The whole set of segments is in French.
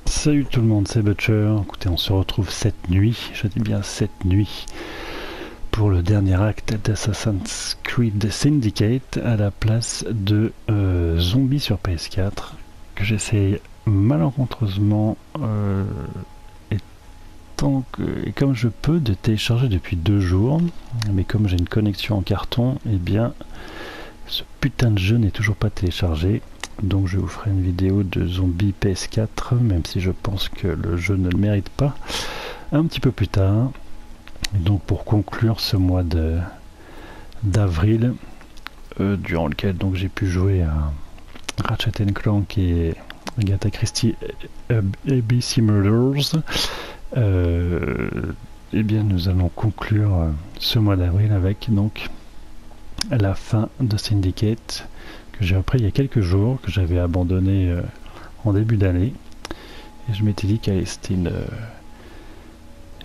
Salut tout le monde, c'est Butcher. Écoutez, on se retrouve cette nuit, je dis bien cette nuit, pour le dernier acte d'Assassin's Creed Syndicate à la place de Zombie sur PS4, que j'essaye malencontreusement et comme je peux de télécharger depuis 2 jours, mais comme j'ai une connexion en carton, et bien ce putain de jeu n'est toujours pas téléchargé. Donc je vous ferai une vidéo de Zombie PS4, même si je pense que le jeu ne le mérite pas, un petit peu plus tard. Et donc pour conclure ce mois d'avril, durant lequel donc j'ai pu jouer à Ratchet & Clank et Agatha Christie ABC Murders, et bien nous allons conclure ce mois d'avril avec donc la fin de Syndicate, que j'ai repris il y a quelques jours, que j'avais abandonné en début d'année, et je m'étais dit que c'était une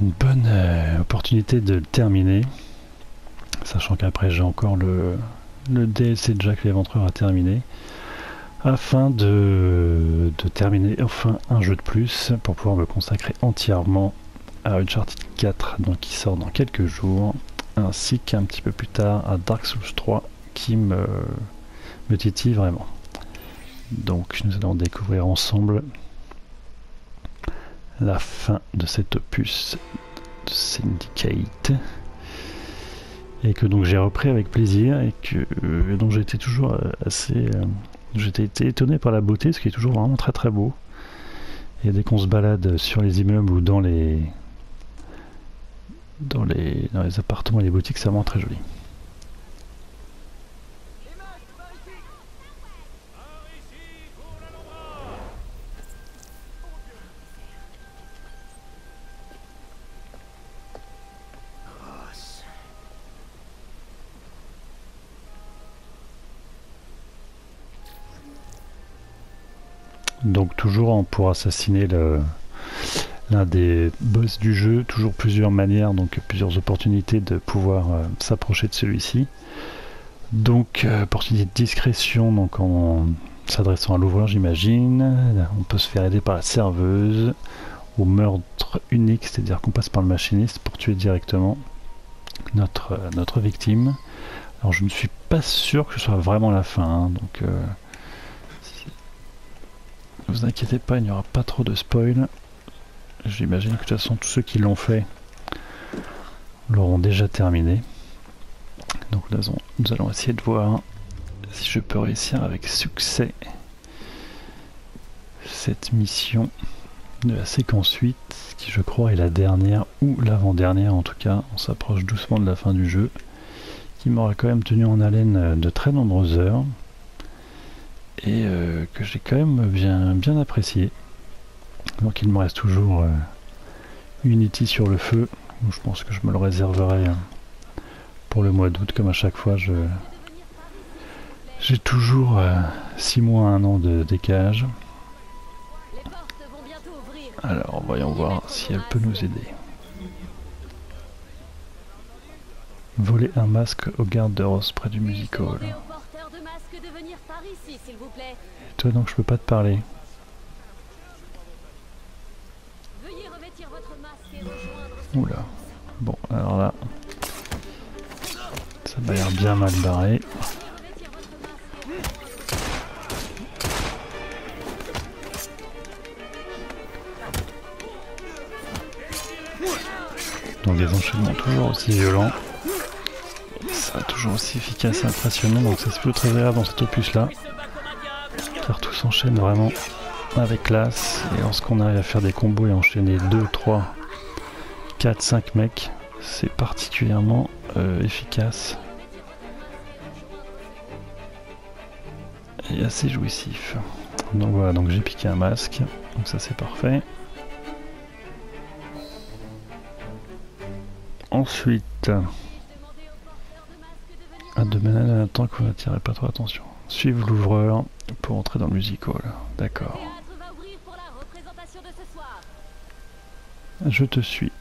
bonne opportunité de le terminer, sachant qu'après j'ai encore le DLC de Jack l'Éventreur à terminer, afin de terminer enfin un jeu de plus pour pouvoir me consacrer entièrement à Uncharted 4, donc qui sort dans quelques jours, ainsi qu'un petit peu plus tard à Dark Souls 3 qui me titille vraiment. Donc nous allons découvrir ensemble la fin de cet opus de Syndicate, et que donc j'ai repris avec plaisir, et que donc j'ai été toujours j'étais étonné par la beauté, ce qui est toujours vraiment très très beau. Et dès qu'on se balade sur les immeubles ou dans les appartements et les boutiques, c'est vraiment très joli. Donc toujours pour assassiner l'un des boss du jeu, toujours plusieurs manières, donc plusieurs opportunités de pouvoir s'approcher de celui-ci. Donc opportunité de discrétion, donc en s'adressant à l'ouvreur, j'imagine. On peut se faire aider par la serveuse, au meurtre unique, c'est-à-dire qu'on passe par le machiniste pour tuer directement notre victime. Alors je ne suis pas sûr que ce soit vraiment la fin, hein, donc ne vous inquiétez pas, il n'y aura pas trop de spoil. J'imagine que de toute façon tous ceux qui l'ont fait l'auront déjà terminé. Donc nous allons essayer de voir si je peux réussir avec succès cette mission de la séquence 8, qui je crois est la dernière ou l'avant-dernière. En tout cas, on s'approche doucement de la fin du jeu, qui m'aura quand même tenu en haleine de très nombreuses heures, et que j'ai quand même bien apprécié. Donc il me reste toujours Unity sur le feu, où je pense que je me le réserverai pour le mois d'août, comme à chaque fois j'ai toujours 6 mois à 1 an de décalage. Alors voyons voir si elle peut nous aider. Voler un masque au garde de Ross près du music hall. Et toi donc je peux pas te parler. Oula. Bon alors là, ça m'a l'air bien mal barré. Donc des enchaînements toujours aussi violents. Ça toujours aussi efficace et impressionnant, donc c'est plutôt très agréable dans cet opus là, car tout s'enchaîne vraiment avec classe, et lorsqu'on arrive à faire des combos et enchaîner 2, 3 4-5 mecs, c'est particulièrement efficace et assez jouissif. Donc voilà, donc j'ai piqué un masque, donc ça c'est parfait. Ensuite, à de manière en temps que vous n'attirez pas trop attention. Suivre l'ouvreur pour entrer dans le music hall. D'accord. Je te suis.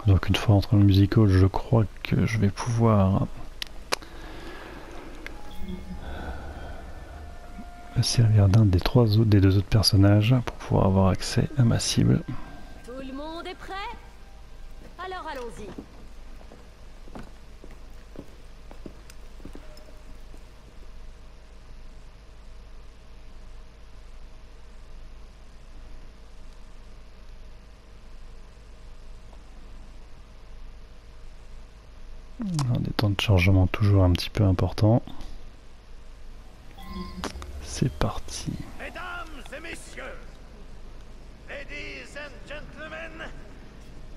Donc une fois entré dans le music hall, je crois que je vais pouvoir me servir d'un des des deux autres personnages pour pouvoir avoir accès à ma cible. Tout le monde est prêt? Alors allons-y. Des temps de chargement toujours un petit peu importants. C'est parti. Mesdames et messieurs, ladies and gentlemen,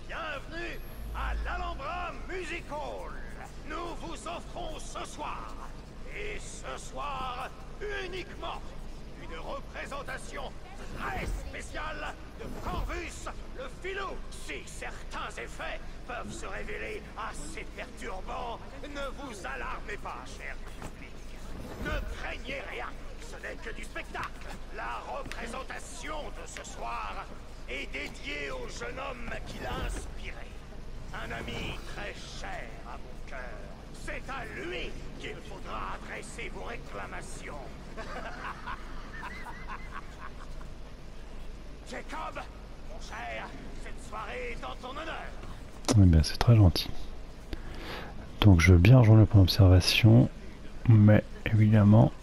bienvenue à l'Alhambra Music Hall. Nous vous offrons ce soir, et ce soir uniquement, une représentation très spéciale de Corvus le Filou. Si certains effets peuvent se révéler assez perturbants, ne vous alarmez pas, cher public. Ne craignez rien, ce n'est que du spectacle. La représentation de ce soir est dédiée au jeune homme qui l'a inspiré. Un ami très cher à mon cœur. C'est à lui qu'il faudra adresser vos réclamations. Jacob, mon cher, cette soirée est en ton honneur. Eh bien, c'est très gentil. Donc je veux bien rejoindre le point d'observation, mais évidemment,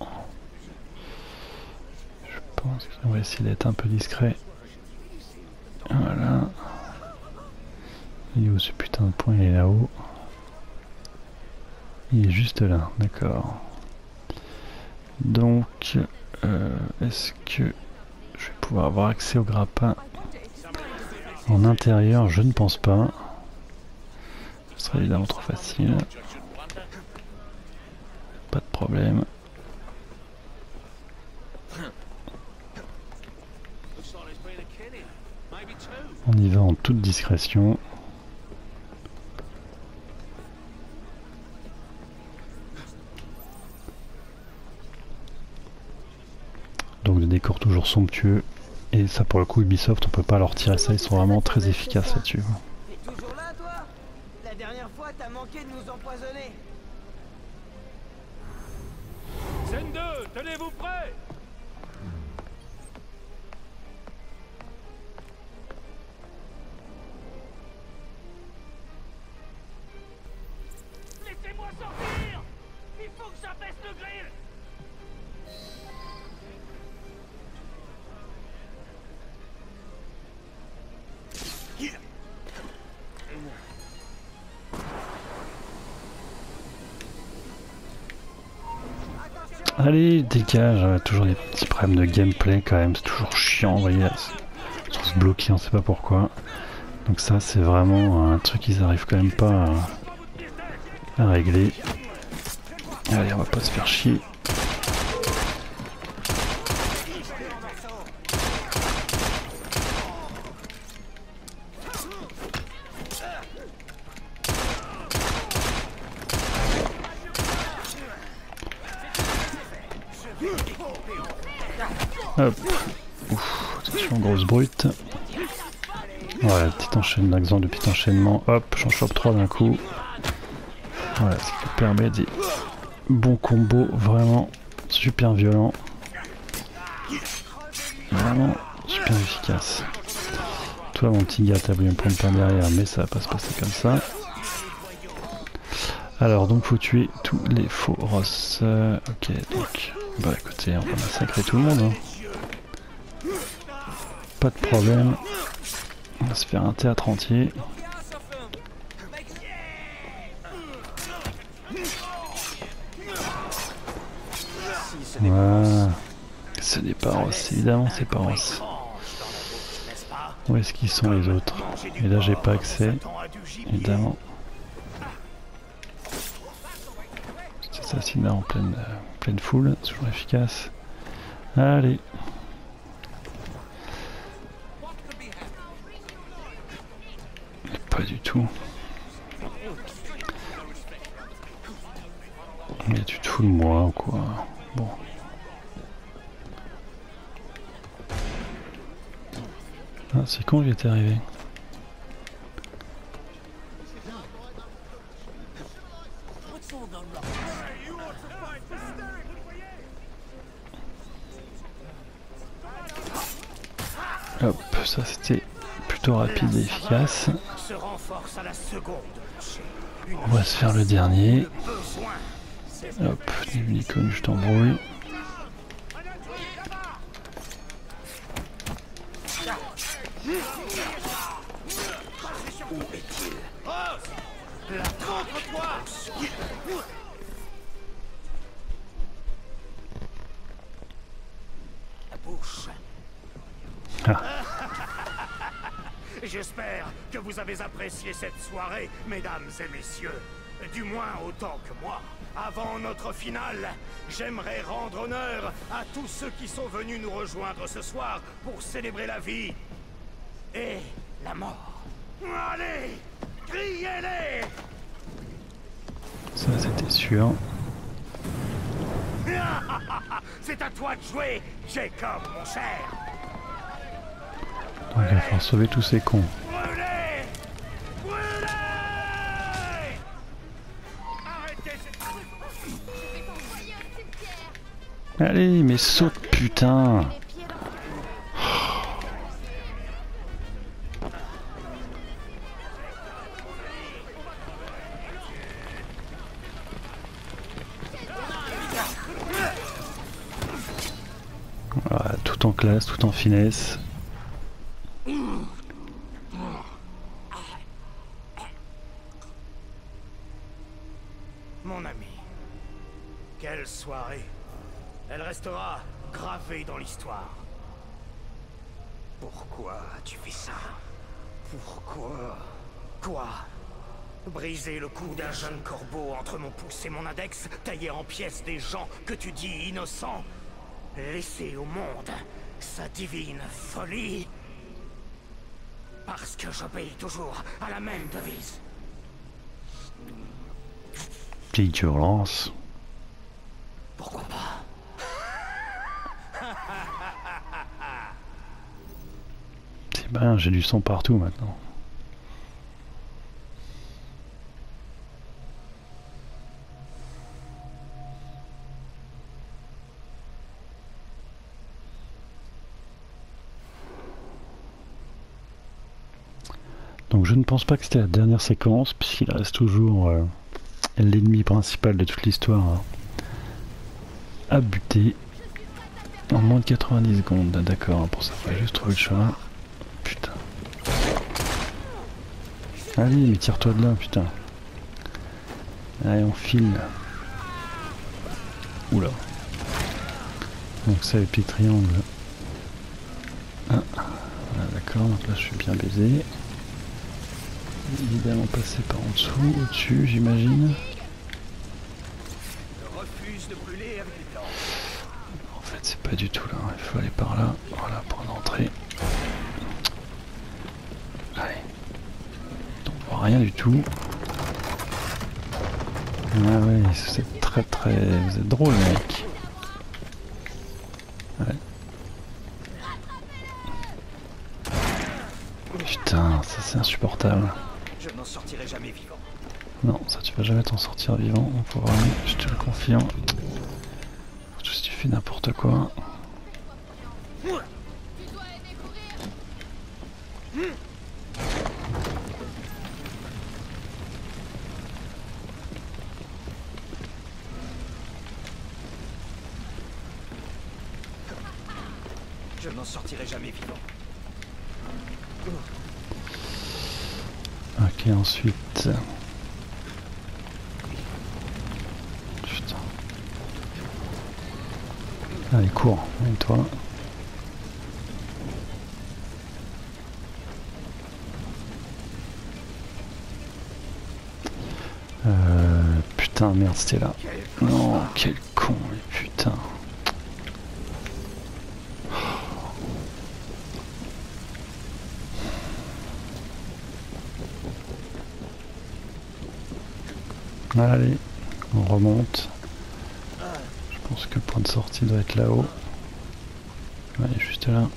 je pense qu'on va essayer d'être un peu discret. Voilà. Il est où ce putain de point? Il est là-haut. Il est juste là, d'accord. Donc, est-ce que je vais pouvoir avoir accès au grappin en intérieur? Je ne pense pas. Ce serait évidemment trop facile. Pas de problème. On y va en toute discrétion. Donc des décors toujours somptueux. Et ça pour le coup Ubisoft on peut pas leur tirer ça, ils sont vraiment très efficaces là-dessus. T'es toujours là, toi? La dernière fois, t'as manqué de nous empoisonner. Scène 2, tenez-vous prêts? Laissez-moi sortir! Il faut que j'abaisse le grill! Allez, dégage, toujours des petits problèmes de gameplay quand même, c'est toujours chiant, vous voyez, sur se bloquer, on sait pas pourquoi. Donc ça c'est vraiment un truc qu'ils arrivent quand même pas à régler. Allez, on va pas se faire chier. Hop. Ouf, attention, grosse brute. Voilà, petit enchaînement, exemple de petit enchaînement. Hop, j'en chope 3 d'un coup. Voilà, ce qui permet des bons combos vraiment super violents. Vraiment super efficaces. Toi, mon petit gars, t'as voulu me prendre par derrière, mais ça va pas se passer comme ça. Alors, donc, faut tuer tous les faux Ross. Ok, donc, bah écoutez, on va massacrer tout le monde. Hein. Pas de problème. On va se faire un théâtre entier. Voilà. Ce n'est pas Ross, évidemment c'est pas Ross. Où est-ce qu'ils sont les autres? Et là j'ai pas accès, évidemment. Petit assassinat en pleine foule, toujours efficace. Allez. Pas du tout. Mais tu te fous de moi ou quoi? Bon. Ah, c'est quand j'y étais arrivé. Hop, ça c'était plutôt rapide et efficace. On va se faire le dernier. Hop, des icônes, je t'embrouille. Où est-il? Rose! La contre-toi! La bouche. Ah. J'espère que vous avez apprécié cette soirée, mesdames et messieurs. Du moins autant que moi. Avant notre finale, j'aimerais rendre honneur à tous ceux qui sont venus nous rejoindre ce soir pour célébrer la vie et la mort. Allez, criez-les! Ça c'était sûr. C'est à toi de jouer, Jacob, mon cher. Donc il va falloir sauver tous ces cons. Brûlez! Brûlez! Arrêtez cette... Allez, mais saute putain! Voilà, tout en classe, tout en finesse. Mon ami, quelle soirée. Elle restera gravée dans l'histoire. Pourquoi as-tu fait ça? Pourquoi? Quoi? Briser le cou d'un jeune corbeau entre mon pouce et mon index, tailler en pièces des gens que tu dis innocents, laisser au monde sa divine folie. Parce que j'obéis toujours à la même devise. Petite violence. Pourquoi pas? C'est bien, j'ai du sang partout maintenant. Donc je ne pense pas que c'était la dernière séquence, puisqu'il reste toujours l'ennemi principal de toute l'histoire à buter en moins de 90 secondes. D'accord, pour ça il faut juste trouver le chemin. Putain. Allez, mais tire-toi de là, putain. Allez, on file. Oula. Donc ça, les petits triangles. Ah, voilà, d'accord, donc là je suis bien baisé. Évidemment passer par en dessous, au-dessus j'imagine. En fait c'est pas du tout là, il faut aller par là, voilà pour l'entrée. Allez. On voit rien du tout. Ah ouais, c'est très... Vous êtes drôle mec. Ouais. Putain, ça c'est insupportable. Je n'en sortirai jamais vivant. Non, ça tu vas jamais t'en sortir vivant, on pourra vraiment, je te le confirme. Surtout si tu fais n'importe quoi. Je n'en sortirai jamais vivant. Ok, ensuite... Putain. Allez, cours, et toi. putain, merde, c'était là. Non, quel con, mais putain. Allez, on remonte. Je pense que le point de sortie doit être là-haut. Ouais, juste là.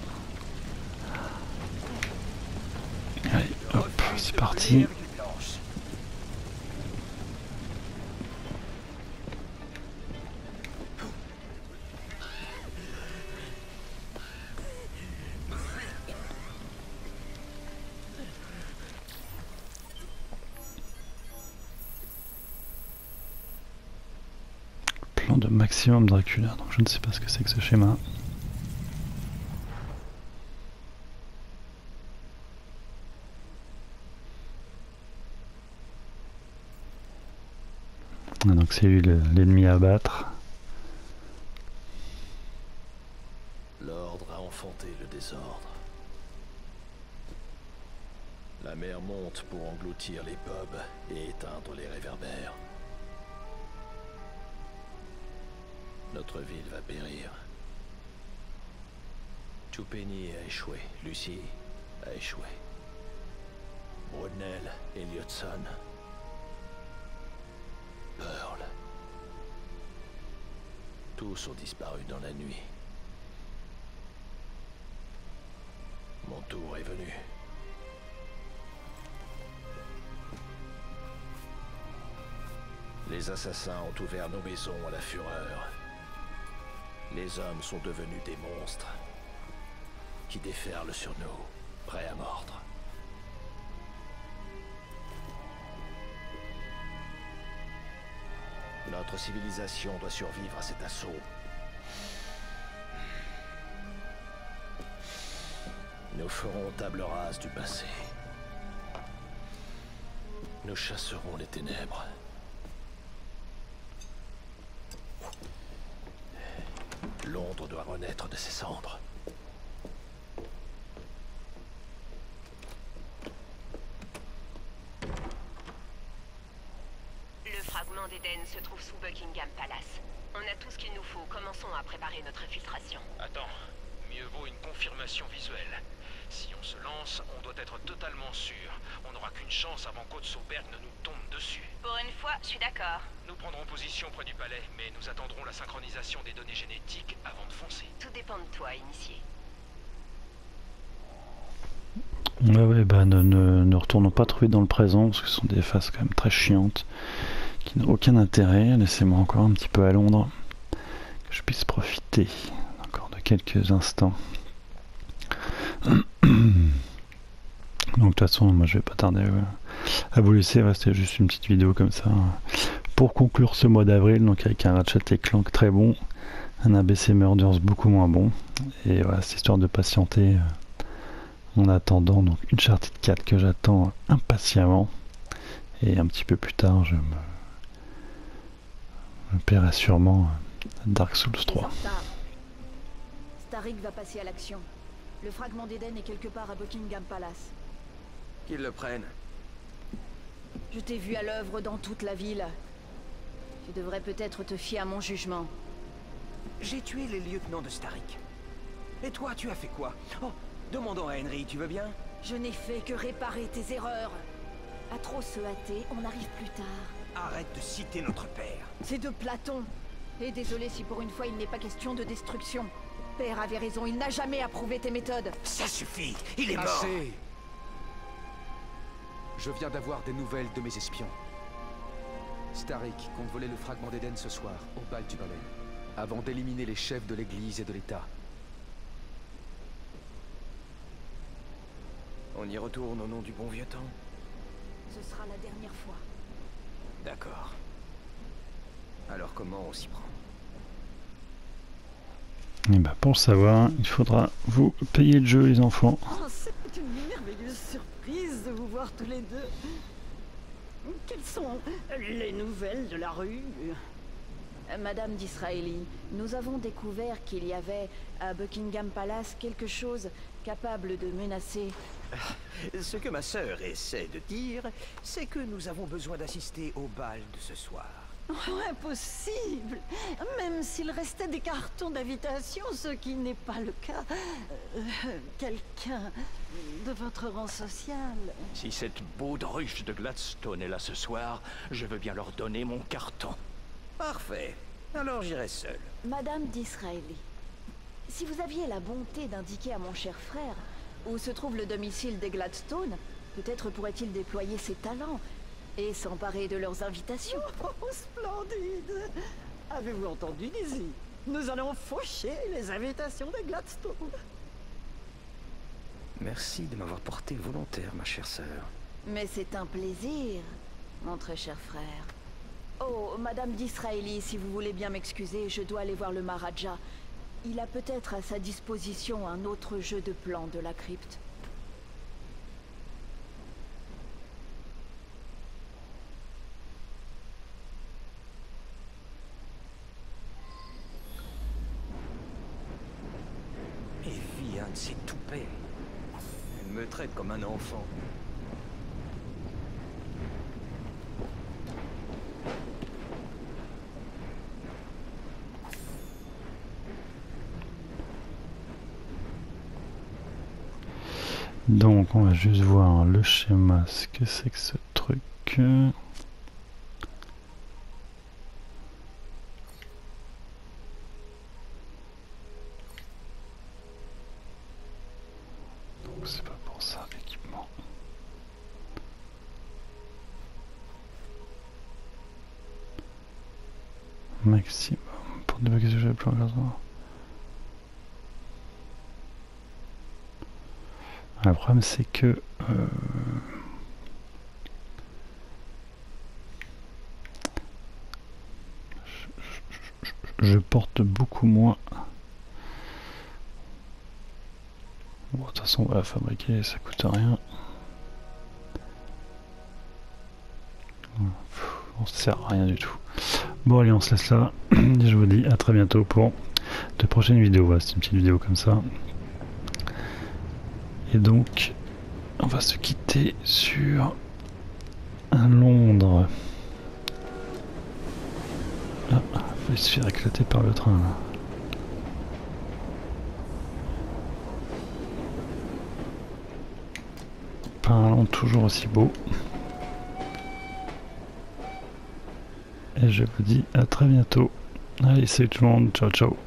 Allez, hop, c'est parti. Plan de maximum Dracula, donc je ne sais pas ce que c'est que ce schéma. Donc c'est lui l'ennemi à battre. L'ordre a enfanté le désordre. La mer monte pour engloutir les pubs et éteindre les réverbères. Notre ville va périr. Tupeni a échoué, Lucie a échoué. Brunel, Elliotson, Pearl. Tous ont disparu dans la nuit. Mon tour est venu. Les assassins ont ouvert nos maisons à la fureur. Les hommes sont devenus des monstres qui déferlent sur nous, prêts à mordre. Notre civilisation doit survivre à cet assaut. Nous ferons table rase du passé. Nous chasserons les ténèbres. Londres doit renaître de ses cendres. Le fragment d'Éden se trouve sous Buckingham Palace. On a tout ce qu'il nous faut. Commençons à préparer notre infiltration. Attends, mieux vaut une confirmation visuelle. Si on se lance, on doit être totalement sûr. On n'aura qu'une chance avant qu'Otsoberg ne nous tombe dessus. Pour une fois, je suis d'accord. Nous prendrons position près du palais, mais nous attendrons la synchronisation des données génétiques avant de foncer. Tout dépend de toi, initié. Ouais, bah ne retournons pas trop vite dans le présent, parce que ce sont des phases quand même très chiantes, qui n'ont aucun intérêt. Laissez-moi encore un petit peu à Londres, que je puisse profiter encore de quelques instants. Donc de toute façon, moi je vais pas tarder à vous laisser. C'était juste une petite vidéo comme ça pour conclure ce mois d'avril, donc avec un Ratchet & Clank très bon, un ABC Murders beaucoup moins bon, et voilà, c'est histoire de patienter en attendant donc Uncharted 4 que j'attends impatiemment, et un petit peu plus tard je me paierai sûrement Dark Souls 3. Starrick va passer à l'action. Le fragment d'Éden est quelque part à Buckingham Palace. Qu'ils le prennent. Je t'ai vu à l'œuvre dans toute la ville. Tu devrais peut-être te fier à mon jugement. J'ai tué les lieutenants de Starrick. Et toi, tu as fait quoi? Oh, demandons à Henry, tu veux bien? Je n'ai fait que réparer tes erreurs. À trop se hâter, on arrive plus tard. Arrête de citer notre père. C'est de Platon. Et désolé si pour une fois il n'est pas question de destruction. Père avait raison, il n'a jamais approuvé tes méthodes. Ça suffit, il est mort. Assez. Je viens d'avoir des nouvelles de mes espions. Starrick compte voler le fragment d'Éden ce soir, au bal du palais, avant d'éliminer les chefs de l'Église et de l'État. On y retourne au nom du bon vieux temps? Ce sera la dernière fois. D'accord. Alors comment on s'y prend? Et bah pour le savoir, il faudra vous payer le jeu, les enfants. Oh, c'est une merveilleuse surprise de vous voir tous les deux. Quelles sont les nouvelles de la rue? Madame d'Israéli, nous avons découvert qu'il y avait à Buckingham Palace quelque chose capable de menacer. Ce que ma sœur essaie de dire, c'est que nous avons besoin d'assister au bal de ce soir. Oh, impossible. Même s'il restait des cartons d'invitation, ce qui n'est pas le cas. Quelqu'un de votre rang social. Si cette baudruche de Gladstone est là ce soir, je veux bien leur donner mon carton. Parfait. Alors j'irai seul. Madame Disraeli, si vous aviez la bonté d'indiquer à mon cher frère où se trouve le domicile des Gladstone, peut-être pourrait-il déployer ses talents et s'emparer de leurs invitations. Oh, splendide. Avez-vous entendu, Dizzy? Nous allons faucher les invitations de Gladstone. Merci de m'avoir porté volontaire, ma chère sœur. Mais c'est un plaisir, mon très cher frère. Oh, Madame Disraeli, si vous voulez bien m'excuser, je dois aller voir le Maharaja. Il a peut-être à sa disposition un autre jeu de plans de la crypte. Evie, un de ces toupets. Elle me traite comme un enfant. Donc on va juste voir le schéma, ce que c'est que ce truc. Donc c'est pas pour ça l'équipement. Maximum pour débloquer ce jeu de plan. Le problème c'est que je porte beaucoup moins. Bon, de toute façon on va la fabriquer, ça coûte rien. On se sert à rien du tout. Bon allez, on se laisse là. Je vous dis à très bientôt pour de prochaines vidéos. Voilà, c'est une petite vidéo comme ça. Et donc, on va se quitter sur un Londres. Ah, il va se faire éclater par le train là. Pas un Londres toujours aussi beau. Et je vous dis à très bientôt. Allez, salut tout le monde, ciao ciao.